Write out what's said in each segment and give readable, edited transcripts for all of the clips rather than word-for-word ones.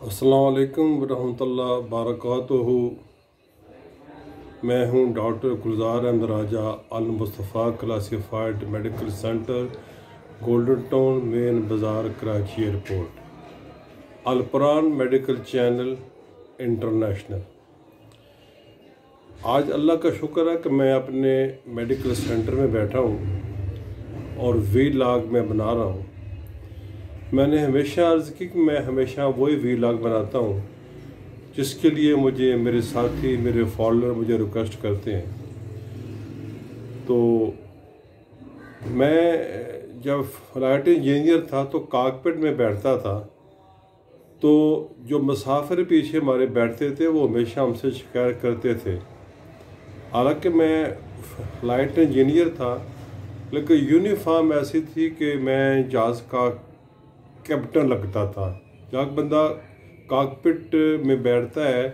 अस्सलाम वालेकुम वरहमतुल्लाह बरकातुहू। मैं हूं doctor Gulzar Ahmed Raja, Al Mustafa classified medical centre, golden town, main Bazaar, Karachi airport, Al Quran medical channel international. आज अल्लाह का शुक्र है कि मैं अपने मेडिकल सेंटर में बैठा हूं और वीलॉग में बना रहा हूं। मैंने हमेशा अर्ज़ की कि मैं हमेशा वही वीलॉग बनाता हूँ जिसके लिए मुझे मेरे साथी, मेरे फॉलोअर मुझे रिक्वेस्ट करते हैं। तो मैं जब फ्लाइट इंजीनियर था तो कॉकपिट में बैठता था, तो जो मुसाफिर पीछे हमारे बैठते थे वो हमेशा हमसे शिकायत करते थे। हालांकि मैं फ्लाइट इंजीनियर था, लेकिन यूनिफॉर्म ऐसी थी कि मैं जहाज़ का कैप्टन लगता था। जब बंदा कॉकपिट में बैठता है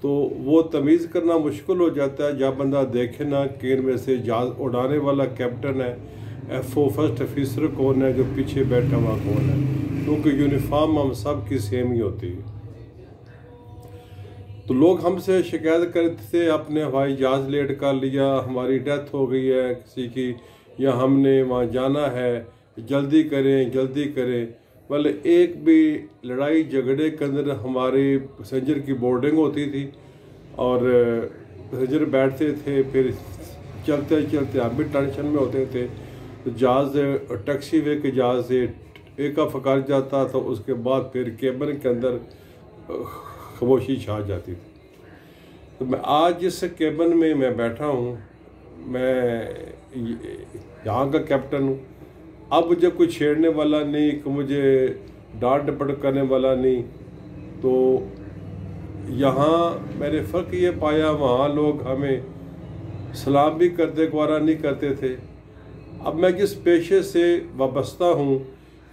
तो वो तमीज़ करना मुश्किल हो जाता है जब बंदा देखे ना कि इनमें से जहाज़ उड़ाने वाला कैप्टन है, FO फर्स्ट ऑफिसर कौन है, जो पीछे बैठा हुआ कौन है, क्योंकि यूनिफॉर्म हम सब की सेम ही होती है। तो लोग हमसे शिकायत करते थे, अपने हवाई जहाज़ लेट कर लिया, हमारी डेथ हो गई है किसी की, या हमने वहाँ जाना है, जल्दी करें जल्दी करें। मतलब एक भी लड़ाई झगड़े के अंदर हमारे पैसेंजर की बोर्डिंग होती थी और पैसेंजर बैठते थे, फिर चलते चलते हम भी टेंशन में होते थे। तो जहाज़ टैक्सी वे के जहाज़ से एक फकर जाता था, उसके बाद फिर केबिन के अंदर खामोशी छा जाती थी। तो मैं आज जिस केबिन में मैं बैठा हूँ, मैं यहाँ का कैप्टन हूँ। अब मुझे कोई छेड़ने वाला नहीं, कि मुझे डांट डपट करने वाला नहीं। तो यहाँ मैंने फ़र्क ये पाया, वहाँ लोग हमें सलाम भी करते गवारा नहीं करते थे। अब मैं जिस पेशे से वाबस्ता हूँ,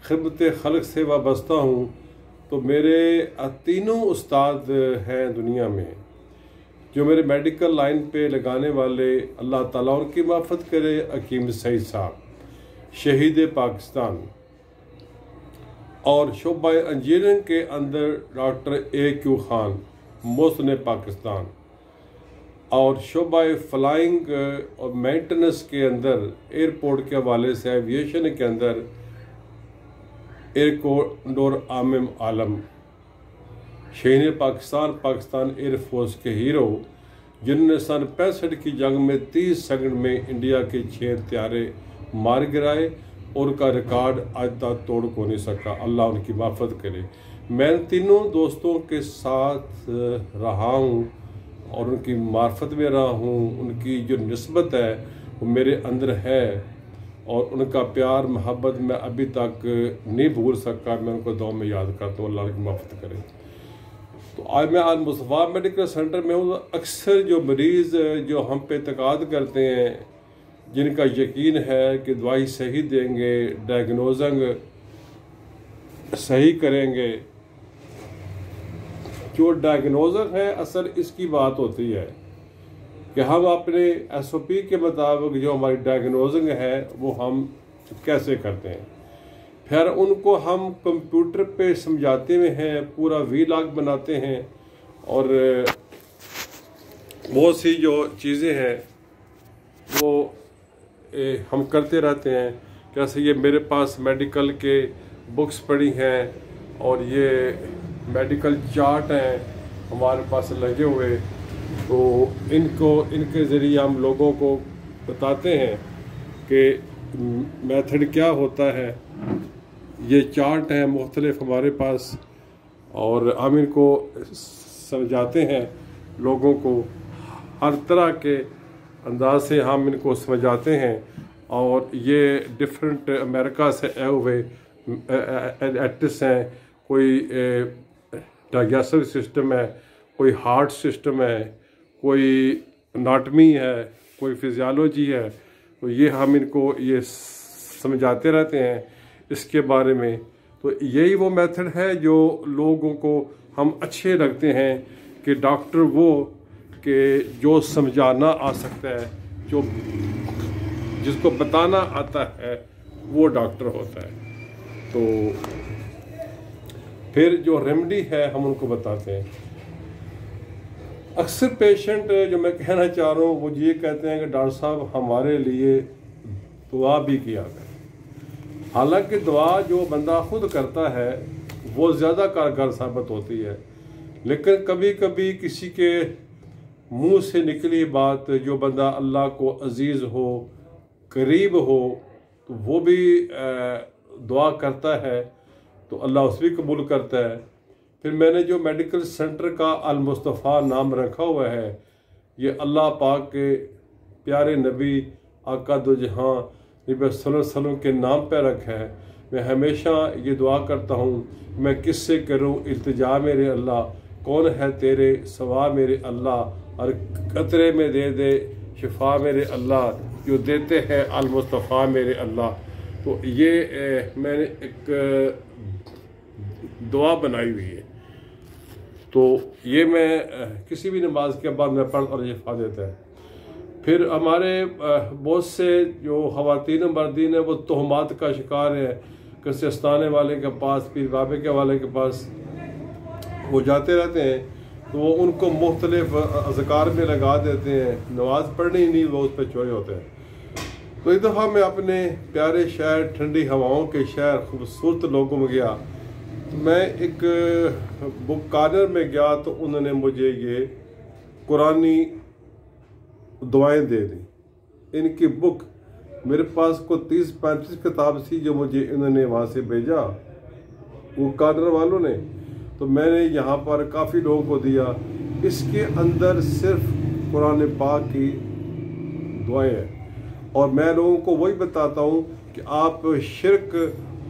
खिदमत खल्क से वाबस्ता हूँ, तो मेरे तीनों उस्ताद हैं दुनिया में जो मेरे मेडिकल लाइन पे लगाने वाले। अल्लाह ताला उनकी माफ़त करे। हकीम सईद साहब, शहीद पाकिस्तान, और शोबा इंजीनियरिंग के अंदर डॉक्टर AQ खान, मोहसिन पाकिस्तान, और शोबा फ्लाइंग और मेंटेनेंस के अंदर एयरपोर्ट के हवाले से एविएशन के अंदर एयर कोमोडोर आमिर आलम, शहीद पाकिस्तान, पाकिस्तान एयरफोर्स के हीरो, जिन्होंने सन 65 की जंग में 30 सेकंड में इंडिया के 6 त्यारे मार गिराए, और उनका रिकॉर्ड आज तक तोड़ को नहीं सका। अल्लाह उनकी माफ़त करे। मैं तीनों दोस्तों के साथ रहा हूँ और उनकी मार्फत में रहा हूँ। उनकी जो निस्बत है वो मेरे अंदर है, और उनका प्यार मोहब्बत मैं अभी तक नहीं भूल सका। मैं उनको दुआ में याद करता हूँ, अल्लाह की माफ़त करे। तो आज मैं अल मुस्तफ़ा मेडिकल सेंटर में हूँ। अक्सर जो मरीज़ जो हम पे एतकाद करते हैं, जिनका यकीन है कि दवाई सही देंगे, डायग्नोजिंग सही करेंगे, जो डायग्नोजिंग है असल इसकी बात होती है कि हम अपने SOP के मुताबिक जो हमारी डायग्नोजिंग है वो हम कैसे करते हैं। फिर उनको हम कंप्यूटर पे समझाते हुए हैं, पूरा वीलॉग बनाते हैं, और बहुत सी जो चीज़ें हैं वो हम करते रहते हैं। कैसे ये मेरे पास मेडिकल के बुक्स पड़ी हैं, और ये मेडिकल चार्ट हैं हमारे पास लगे हुए। तो इनके ज़रिए हम लोगों को बताते हैं कि मेथड क्या होता है। ये चार्ट हैं मुख्तलिफ हमारे पास, और हम इनको समझाते हैं लोगों को। हर तरह के अंदाज से हम इनको समझाते हैं, और ये डिफरेंट अमेरिका से आए हुए आर्टिस्ट हैं। कोई डाइजेस्टिव सिस्टम है, कोई हार्ट सिस्टम है, कोई एनाटमी है, कोई फिजियोलॉजी है। तो ये हम इनको ये समझाते रहते हैं इसके बारे में। तो यही वो मेथड है जो लोगों को हम अच्छे लगते हैं कि डॉक्टर वो कि जो समझाना आ सकता है, जो जिसको बताना आता है, वो डॉक्टर होता है। तो پھر جو ریمیڈی ہے ہم ان کو بتاتے ہیں۔ اکثر پیشنٹ جو میں کہنا چاہ رہا ہوں وہ یہ کہتے ہیں کہ ڈاکٹر صاحب ہمارے لیے دعا بھی کیا کریں۔ حالانکہ دعا جو بندہ خود کرتا ہے وہ زیادہ کارگر ثابت ہوتی ہے، لیکن کبھی کبھی کسی کے منہ سے نکلی بات جو بندہ اللہ کو عزیز ہو، قریب ہو، تو وہ بھی دعا کرتا ہے تو اللہ اس بھی قبول کرتا ہے۔ پھر میں نے جو میڈیکل سینٹر کا المصطفیٰ نام رکھا ہوا ہے، یہ اللہ پاک کے پیارے نبی آقا دو جہاں نبی صلی اللہ علیہ وسلم کے نام پہ رکھا ہے۔ میں ہمیشہ یہ دعا کرتا ہوں، میں کس سے کروں التجا میرے اللہ، کون ہے تیرے سوا میرے اللہ، اور قطرے میں دے دے شفا میرے اللہ، جو دیتے ہیں المصطفیٰ میرے اللہ۔ تو یہ میں نے ایک دعا بنائی ہوئی ہے، تو یہ میں کسی بھی نماز کے بعد میں پڑھ اور شفا دیتا ہے۔ پھر ہمارے بہت سے جو خواتین مردین ہیں وہ تہمات کا شکار ہیں، کسی استانے والے کے پاس، پیر بابے کے والے کے پاس وہ جاتے رہتے ہیں، تو وہ ان کو مختلف اذکار میں لگا دیتے ہیں، نماز پڑھنی نہیں، وہ اس پہ چورے ہوتے ہیں۔ تو ایک دفعہ میں اپنے پیارے شہر، ٹھنڈی ہواؤں کے شہر، خوبصورت لوگوں میں گیا، میں ایک بک کارنر میں گیا تو انہوں نے مجھے یہ قرآنی دعائیں دے دیں۔ ان کی بک میرے پاس کو 30-35 کتاب تھی جو مجھے انہوں نے وہاں سے بھیجا، وہ کارنر والوں نے، تو میں نے یہاں پر کافی لوگوں کو دیا۔ اس کے اندر صرف قرآن پاک کی دعائیں ہیں، اور میں لوگوں کو وہی بتاتا ہوں کہ آپ شرک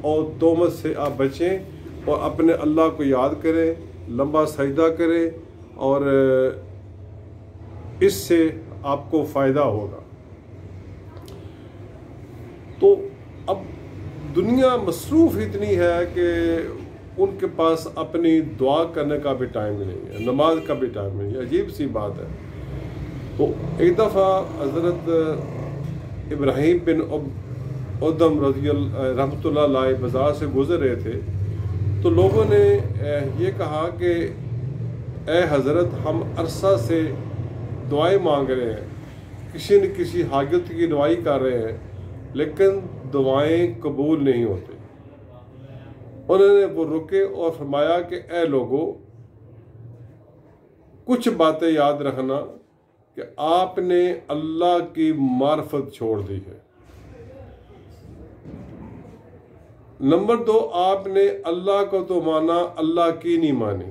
اور تہمت سے آپ بچیں اور اپنے اللہ کو یاد کریں، لمبا سجدہ کریں، اور اس سے آپ کو فائدہ ہوگا۔ تو اب دنیا مصروف اتنی ہے کہ ان کے پاس اپنی دعا کرنے کا بھی ٹائم نہیں ہے، نماز کا بھی ٹائم نہیں ہے، عجیب سی بات ہے۔ تو ایک دفعہ حضرت ابراہیم بن ادم رحمۃ اللہ علیہ بازار سے گزر رہے تھے، تو لوگوں نے یہ کہا کہ اے حضرت، ہم عرصہ سے دعائیں مانگ رہے ہیں، کسی نہ کسی حاجت کی دعائی کر رہے ہیں، لیکن دعائیں قبول نہیں ہوتی۔ انہوں نے وہ رکے اور فرمایا کہ اے لوگوں، کچھ باتیں یاد رکھنا کہ آپ نے اللہ کی معرفت چھوڑ دی ہے۔ نمبر 2، آپ نے اللہ کو تو مانا، اللہ کی نہیں مانی۔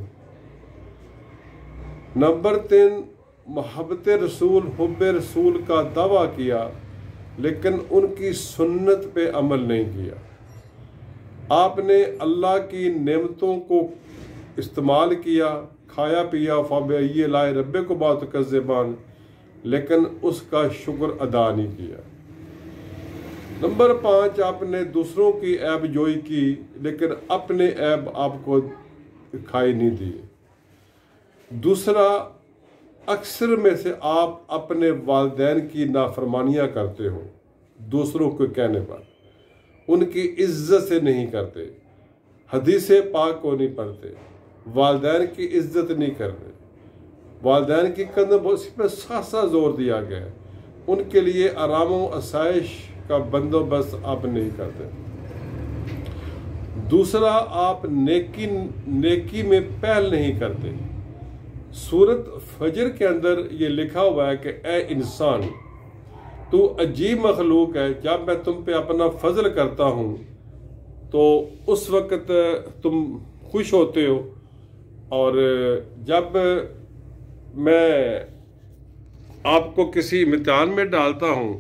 نمبر 3، محبت رسول، حب رسول کا دعویٰ کیا، لیکن ان کی سنت پہ عمل نہیں کیا۔ آپ نے اللہ کی نعمتوں کو استعمال کیا، کھایا پیا، فَبِأَيِّ آلَاءِ رَبِّكُمَا تُكَذِّبَانِ، لیکن اس کا شکر ادا نہیں کیا۔ نمبر 5، آپ نے دوسروں کی عیب جوئی کی، لیکن اپنے عیب آپ کو دکھائی نہیں دی۔ دوسرا، اکثر میں سے آپ اپنے والدین کی نافرمانیاں کرتے ہو، دوسروں کے کہنے پر ان کی عزت سے نہیں کرتے، حدیث پاک کو نہیں پڑھتے، والدین کی عزت نہیں کرتے، والدین کی قدر اس پہ خاصا زور دیا گیا ہے، ان کے لیے آرام و آسائش کا بندوبست آپ نہیں کرتے۔ دوسرا، آپ نیکی میں پہل نہیں کرتے۔ سورت فجر کے اندر یہ لکھا ہوا ہے کہ اے انسان، تو عجیب مخلوق ہے، جب میں تم پہ اپنا فضل کرتا ہوں تو اس وقت تم خوش ہوتے ہو، اور جب میں آپ کو کسی امتحان میں ڈالتا ہوں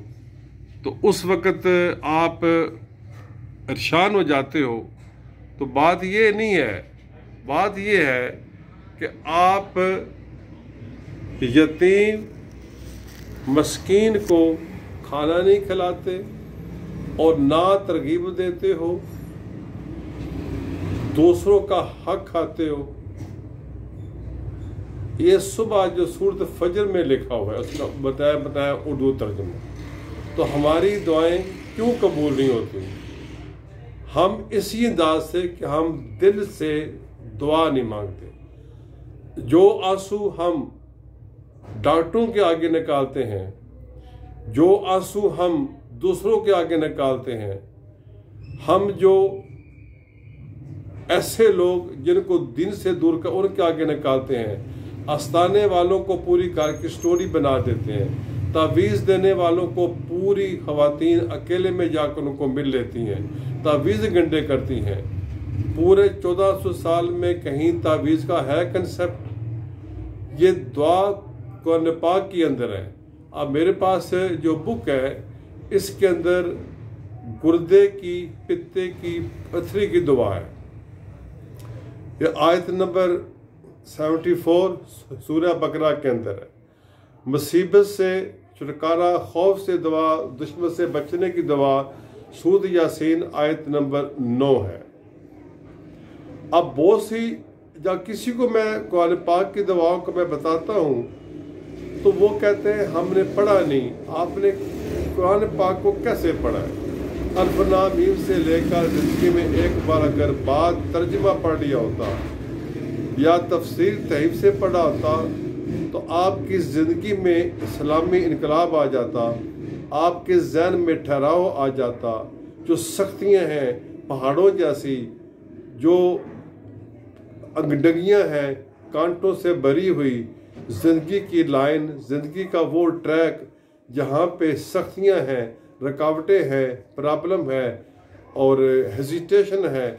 تو اس وقت آپ پریشان ہو جاتے ہو۔ تو بات یہ نہیں ہے، بات یہ ہے کہ آپ یتیم مسکین کو کھانا نہیں کھلاتے اور نہ ترغیب دیتے ہو، دوسروں کا حق کھاتے ہو۔ یہ صبح جو سورت فجر میں لکھا ہوا ہے اس کا بتایا اردو ترجمہ۔ تو ہماری دعائیں کیوں قبول نہیں ہوتی؟ ہم اسی انداز سے کہ ہم دل سے दुआ नहीं मांगते। जो आंसू हम डॉक्टरों के आगे निकालते हैं, जो आंसू हम दूसरों के आगे निकालते हैं, हम जो ऐसे लोग जिनको दिन से दूर कर उनके आगे निकालते हैं, आस्ताने वालों को पूरी कार की स्टोरी बना देते हैं, तावीज़ देने वालों को पूरी खवातीन अकेले में जाकर उनको मिल लेती हैं, तावीज़ गंडे करती हैं। पूरे 1400 साल में कहीं तावीज़ का है कंसेप्ट? ये दुआ कुरान पाक के अंदर है। अब मेरे पास जो बुक है इसके अंदर गुर्दे की, पित्ते की, पथरी की दुआ है। ये आयत नंबर 74 सूरह बकरा के अंदर है। मुसीबत से छुटकारा, खौफ से दुआ, दुश्मन से बचने की दुआ सूद यासीन आयत नंबर 9 है। अब बहुत सी जब किसी को मैं कुरान पाक की दुआओं को मैं बताता हूँ तो वो कहते हैं हमने पढ़ा नहीं। आपने कुरान पाक को कैसे पढ़ा है? अल्फना मीम से लेकर ज़िंदगी में एक बार अगर बात तर्जुमा पढ़ लिया होता या तफसीर तहरीफ से पढ़ा होता तो आपकी ज़िंदगी में इस्लामी इनकलाब आ जाता, आपके ज़हन में ठहराव आ जाता। जो सख्तियाँ हैं पहाड़ों जैसी, जो अंगडगियाँ हैं कांटों से भरी हुई, ज़िंदगी की लाइन, ज़िंदगी का वो ट्रैक जहाँ पे सख्तियाँ हैं, रुकावटें हैं, प्रॉब्लम है और हेजिटेशन है,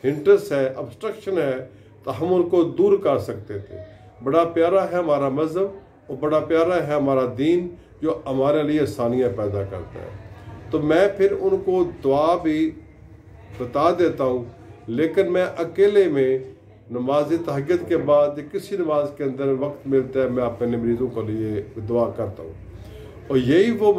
हिंट्रेस है, ऑब्स्ट्रक्शन है, तो हम उनको दूर कर सकते थे। बड़ा प्यारा है हमारा मज़हब और बड़ा प्यारा है हमारा दीन जो हमारे लिए आसानियाँ पैदा करता है। तो मैं फिर उनको दुआ भी बता देता हूँ, लेकिन मैं अकेले में नमाज तहज्जुद के बाद किसी नमाज के अंदर वक्त मिलता है मैं अपने मरीज़ों के लिए दुआ करता हूँ। और यही वो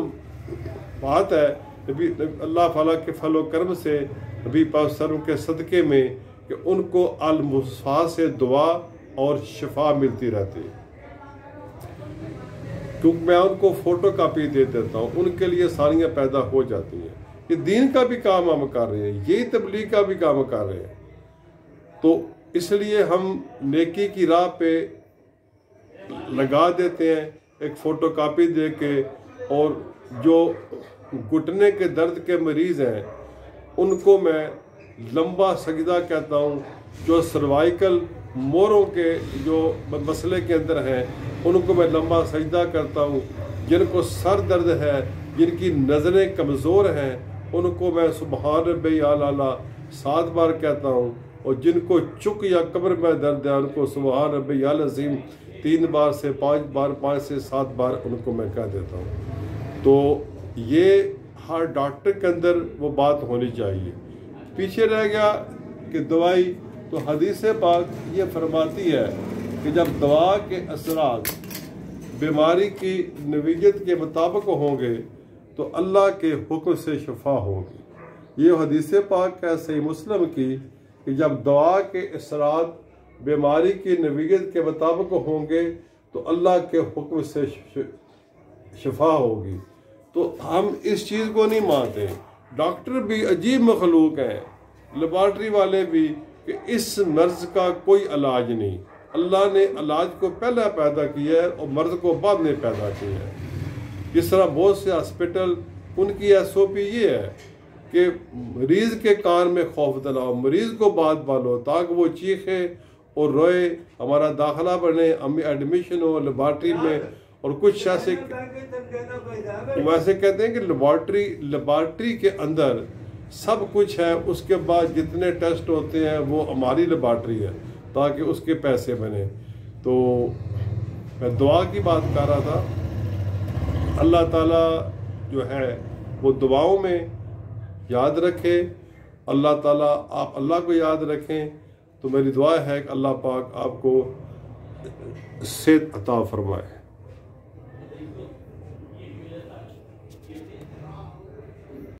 बात है नबी अल्लाह ताला के फलो कर्म से नबी पाक सल्लल्लाहु के सदक़े में कि उनको अल-मुस्फ़ा से दुआ और शिफा मिलती रहती है। क्योंकि मैं उनको फ़ोटो कापी दे देता हूँ, उनके लिए सारियाँ पैदा हो जाती हैं। ये दीन का भी काम हम कर रहे हैं, यही तबलीग का भी काम कर रहे हैं। तो इसलिए हम नेकी की राह पे लगा देते हैं एक फ़ोटो कापी दे के, और जो घुटने के दर्द के मरीज़ हैं उनको मैं लंबा सजदा कहता हूँ। जो सर्वाइकल मोरों के जो मसले के अंदर हैं उनको मैं लंबा सजदा करता हूँ। जिनको सर दर्द है, जिनकी नज़रें कमज़ोर हैं, उनको मैं सुबहान रब्बी आला 7 बार कहता हूँ। और जिनको चुक या कब्र में दर्द है उनको सुबहान रब्बी अल अज़ीम 3 बार से 5 बार, 5 से 7 बार उनको मैं कह देता हूँ। तो ये हर डॉक्टर के अंदर वो बात होनी चाहिए। पीछे रह गया कि दवाई, तो हदीस पाक ये फरमाती है कि जब दवा के असरात बीमारी की नवीयत के मुताबिक होंगे तो अल्लाह के हुक्म से शिफा होगी। ये हदीस पाक है सही मुस्लिम की कि जब दवा के असरात बीमारी की नवीयत के मुताबिक होंगे तो अल्लाह के हुक्म से शिफा होगी। तो हम इस चीज़ को नहीं मानते। डॉक्टर भी अजीब मखलूक हैं, लेबॉर्ट्री वाले भी, कि इस मर्ज़ का कोई इलाज नहीं। अल्लाह ने इलाज को पहले पैदा किया है और मर्ज़ को बाद में पैदा किया है। जिस तरह बहुत से हॉस्पिटल, उनकी SOP ये है कि मरीज़ के कान में खौफ दिलाओ, मरीज़ को बात बालो ताकि वो चीखे और रोए, हमारा दाखिला बने, हमें एडमिशन हो लेबॉर्ट्री में। और कुछ ऐसे वैसे कहते हैं कि लेबॉर्ट्री के अंदर सब कुछ है, उसके बाद जितने टेस्ट होते हैं वो हमारी लेबॉर्ट्री है ताकि उसके पैसे बने। तो मैं दुआ की बात कर रहा था। अल्लाह ताला जो है वो दुआओं में याद रखे। अल्लाह ताला, आप अल्लाह को याद रखें। तो मेरी दुआ है कि अल्लाह पाक आपको सेहत अता फरमाए।